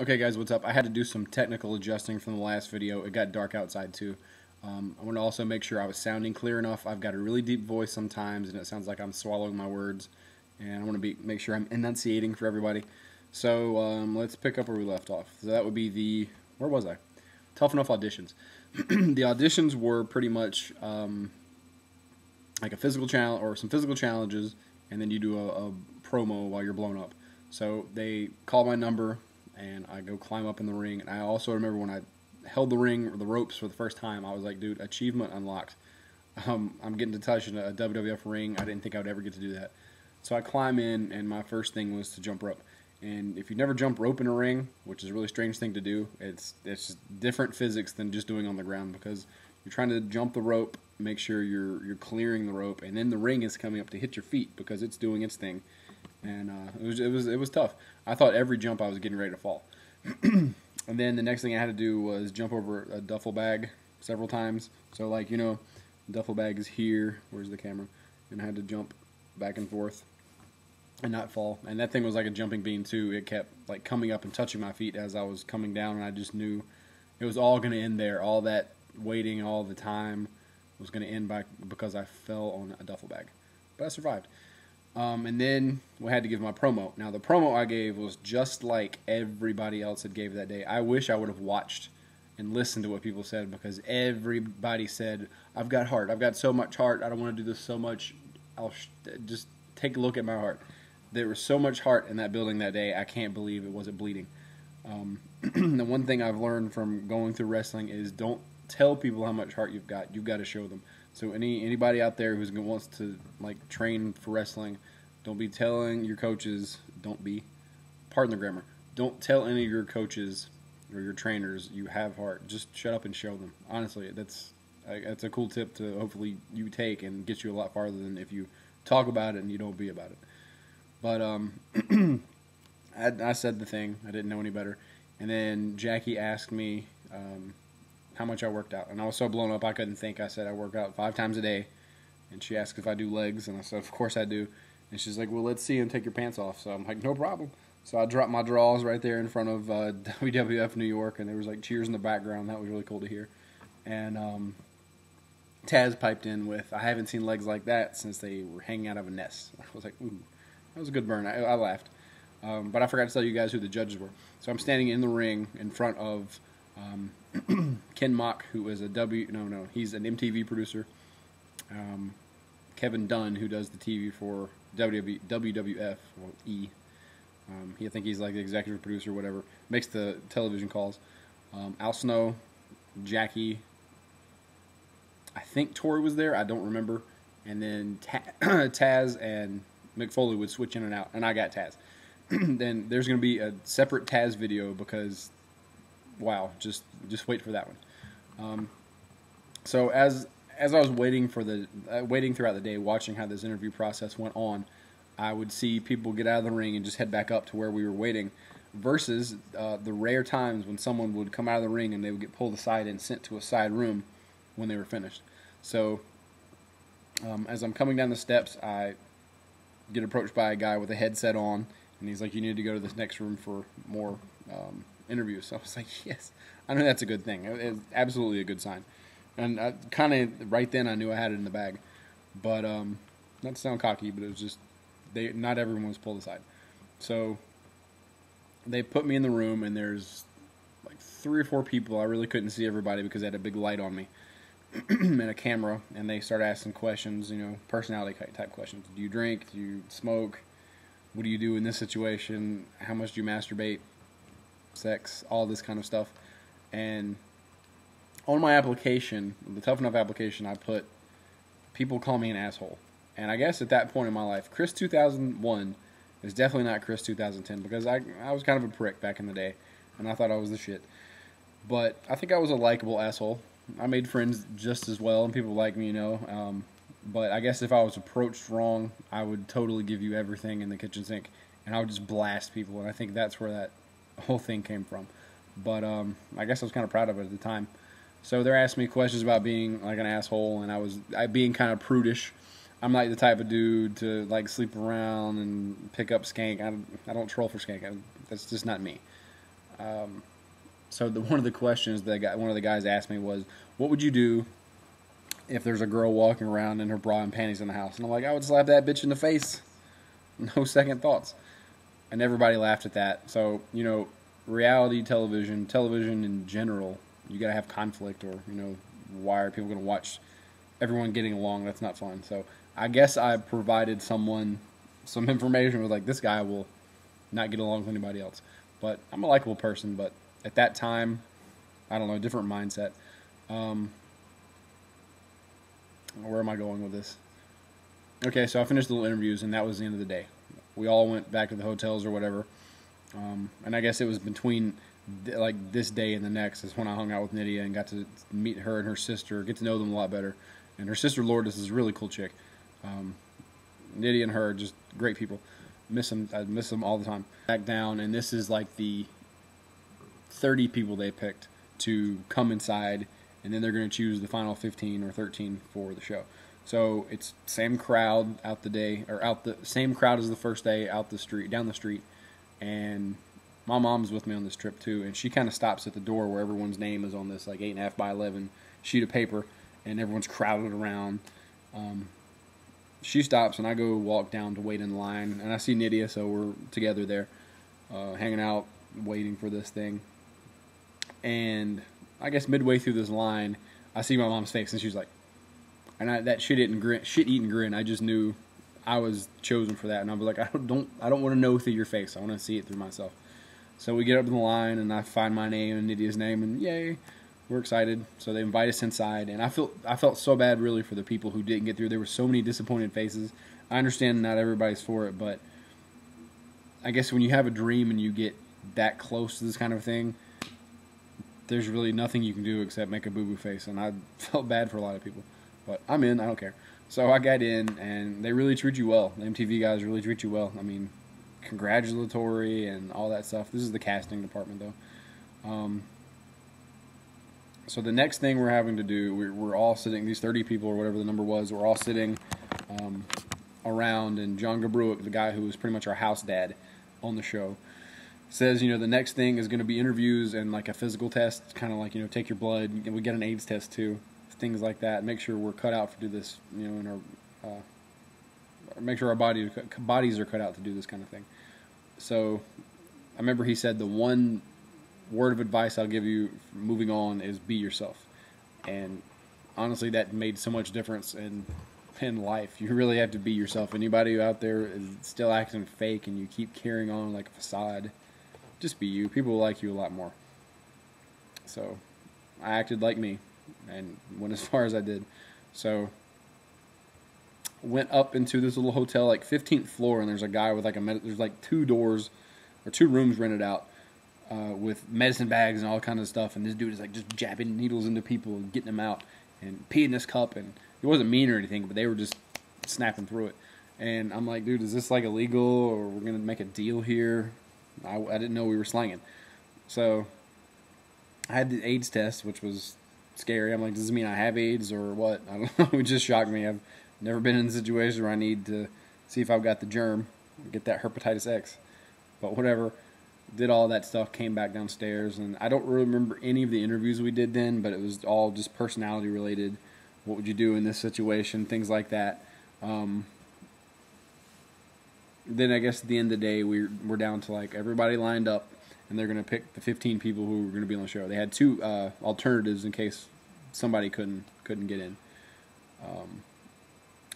Okay guys, what's up? I had to do some technical adjusting from the last video. It got dark outside too. I want to also make sure I was sounding clear enough. I've got a really deep voice sometimes and it sounds like I'm swallowing my words. And I want to make sure I'm enunciating for everybody. So let's pick up where we left off. So that would be where was I? Tough Enough auditions. The auditions were pretty much like a physical challenge or some physical challenges, and then you do a promo while you're blown up. So they call my number, and I go climb up in the ring. And I also remember when I held the ring or the ropes for the first time, I was like, dude, achievement unlocked. I'm getting to touch a WWF ring. I didn't think I would ever get to do that. So I climb in, and my first thing was to jump rope. And if you never jump rope in a ring, which is a really strange thing to do, it's just different physics than just doing on the ground, because you're trying to jump the rope, make sure you're clearing the rope, and then the ring is coming up to hit your feet because it's doing its thing. And it was tough. I thought every jump I was getting ready to fall. And then the next thing I had to do was jump over a duffel bag several times. So like, the duffel bag is here. Where's the camera? And I had to jump back and forth and not fall. And that thing was like a jumping bean too. It kept like coming up and touching my feet as I was coming down, and I just knew it was all going to end there. All that waiting all the time was going to end because I fell on a duffel bag. But I survived. And then we had to give my promo. Now, the promo I gave was just like everybody else had gave that day. I wish I would have watched and listened to what people said, because everybody said, I've got heart. I've got so much heart. I don't want to do this so much. I'll just take a look at my heart. There was so much heart in that building that day. I can't believe it wasn't bleeding. The one thing I've learned from going through wrestling is don't tell people how much heart you've got. You've got to show them. So anybody out there who wants to like train for wrestling, don't be telling your coaches. Pardon the grammar. Don't tell any of your coaches or your trainers you have heart. Just shut up and show them. Honestly, that's a cool tip to hopefully you take and get you a lot farther than if you talk about it and you don't be about it. But I said the thing. I didn't know any better. And then Jackie asked me how much I worked out. And I was so blown up I couldn't think. I said I work out 5 times a day. And she asked if I do legs. And I said, of course I do. And she's like, well, let's see and take your pants off. So I'm like, no problem. So I dropped my drawers right there in front of WWF New York. And there was like cheers in the background. That was really cool to hear. And Taz piped in with, I haven't seen legs like that since they were hanging out of a nest. I was like, ooh. That was a good burn. I laughed. But I forgot to tell you guys who the judges were. So I'm standing in the ring in front of Ken Mock, who is he's an MTV producer. Kevin Dunn, who does the TV for WWF, well, E. I think he's like the executive producer, whatever. Makes the television calls. Al Snow, Jackie. I think Tori was there. I don't remember. And then Taz and Mick Foley would switch in and out, and I got Taz. Then there's going to be a separate Taz video because, wow, just wait for that one. So as I was waiting throughout the day, watching how this interview process went on, I would see people get out of the ring and just head back up to where we were waiting, versus the rare times when someone would come out of the ring and they would get pulled aside and sent to a side room when they were finished. So as I'm coming down the steps, I get approached by a guy with a headset on, and he's like, you need to go to this next room for more interviews. So I was like, yes, I know that's a good thing. It's absolutely a good sign. And I kind of right then I knew I had it in the bag. But not to sound cocky, but it was just not everyone was pulled aside. So they put me in the room, and there's like 3 or 4 people. I really couldn't see everybody because they had a big light on me and a camera, and they start asking questions, personality type questions. Do you drink? Do you smoke? What do you do in this situation? How much do you masturbate? Sex? All this kind of stuff. And on my application, the Tough Enough application, I put, people call me an asshole. And I guess at that point in my life, Chris 2001 is definitely not Chris 2010, because I was kind of a prick back in the day, and I thought I was the shit. But I think I was a likable asshole. I made friends just as well, and people like me, but I guess if I was approached wrong, I would totally give you everything in the kitchen sink, and I would just blast people, and I think that's where that whole thing came from. But I guess I was kind of proud of it at the time. So they're asking me questions about being like an asshole, and I being kind of prudish. I'm like the type of dude to like sleep around and pick up skank. I don't troll for skank. That's just not me. So one of the questions that one of the guys asked me was, "What would you do if there's a girl walking around in her bra and panties in the house?" And I'm like, "I would slap that bitch in the face, no second thoughts." And everybody laughed at that. So reality television, television in general, you gotta have conflict, or why are people gonna watch everyone getting along? That's not fun. So I guess I provided someone some information with, like, this guy will not get along with anybody else. But I'm a likable person, but at that time, I don't know, different mindset. Where am I going with this? Okay, so I finished the little interviews, and that was the end of the day. We all went back to the hotels or whatever. And I guess it was between like this day and the next is when I hung out with Nydia and got to meet her and her sister, get to know them a lot better. And her sister Lourdes is a really cool chick. Nydia and her are just great people. Miss them. I miss them all the time. Back down, and this is like the 30 people they picked to come inside, and then they're going to choose the final 15 or 13 for the show. So it's same crowd out the day, or out the same crowd as the first day, out the street, down the street. And my mom's with me on this trip too, and she kind of stops at the door where everyone's name is on this like 8.5 by 11 sheet of paper, and everyone's crowded around. She stops, and I go walk down to wait in line, and I see Nydia, so we're together there, hanging out, waiting for this thing. And I guess midway through this line, I see my mom's face, and she's like, and that shit-eating grin. I just knew I was chosen for that, and I was like, I don't want to know through your face. I want to see it through myself. So we get up in the line, and I find my name and Nydia's name, and yay, we're excited. So they invite us inside, and I felt so bad really for the people who didn't get through. There were so many disappointed faces. I understand not everybody's for it, but I guess when you have a dream and you get that close to this kind of thing, there's really nothing you can do except make a boo-boo face, and I felt bad for a lot of people. But I'm in, I don't care. So I got in, and they really treat you well. The MTV guys really treat you well. I mean, congratulatory and all that stuff. This is the casting department, though. So the next thing we're having to do, we're all sitting, these 30 people or whatever the number was, we're all sitting around, and John Gabruick, the guy who was pretty much our house dad on the show, says, the next thing is going to be interviews and like a physical test, kind of like, take your blood, and we get an AIDS test too, things like that. Make sure we're cut out to do this, in our, make sure our bodies are cut out to do this kind of thing. So I remember he said the one word of advice I'll give you moving on is be yourself. And honestly, that made so much difference in life. You really have to be yourself. Anybody out there is still acting fake and you keep carrying on like a facade, just be you. People will like you a lot more. So I acted like me and went as far as I did. So went up into this little hotel, like 15th floor, and there's a guy with like there's like 2 doors or 2 rooms rented out with medicine bags and all kind of stuff, and this dude is like just jabbing needles into people and getting them out and peeing in this cup, and he wasn't mean or anything, but they were just snapping through it. And I'm like, dude, is this like illegal, or we're gonna make a deal here? I didn't know we were slanging. So I had the AIDS test, which was scary. I'm like, does this mean I have AIDS or what? I don't know. It just shocked me. I've never been in a situation where I need to see if I've got the germ, get that hepatitis X. But whatever. Did all that stuff, came back downstairs, and I don't really remember any of the interviews we did then, but it was all just personality related. What would you do in this situation? Things like that. Then I guess at the end of the day, we're down to like everybody lined up, and they're going to pick the 15 people who were going to be on the show. They had 2 alternatives in case somebody couldn't get in.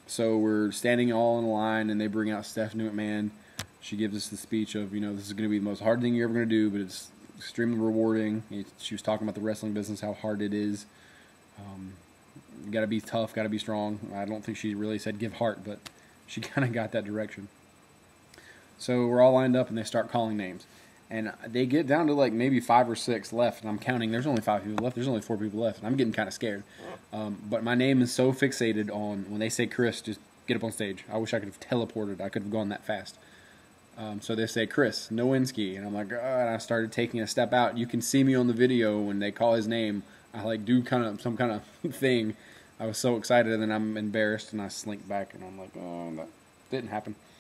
So we're standing all in a line, and they bring out Stephanie McMahon. She gives us the speech of, this is going to be the most hard thing you're ever going to do, but it's extremely rewarding. She was talking about the wrestling business, how hard it is. You got to be tough, got to be strong. I don't think she really said give heart, but she kind of got that direction. So we're all lined up, and they start calling names. And they get down to like maybe 5 or 6 left, and I'm counting. There's only 5 people left. There's only 4 people left, and I'm getting kind of scared. But my name is so fixated on when they say Chris, just get up on stage. I wish I could have teleported. I could have gone that fast. So they say Chris Nowinski, and I'm like, and I started taking a step out. You can see me on the video when they call his name. I like do some kind of thing. I was so excited, and then I'm embarrassed, and I slink back, and I'm like, oh, that didn't happen.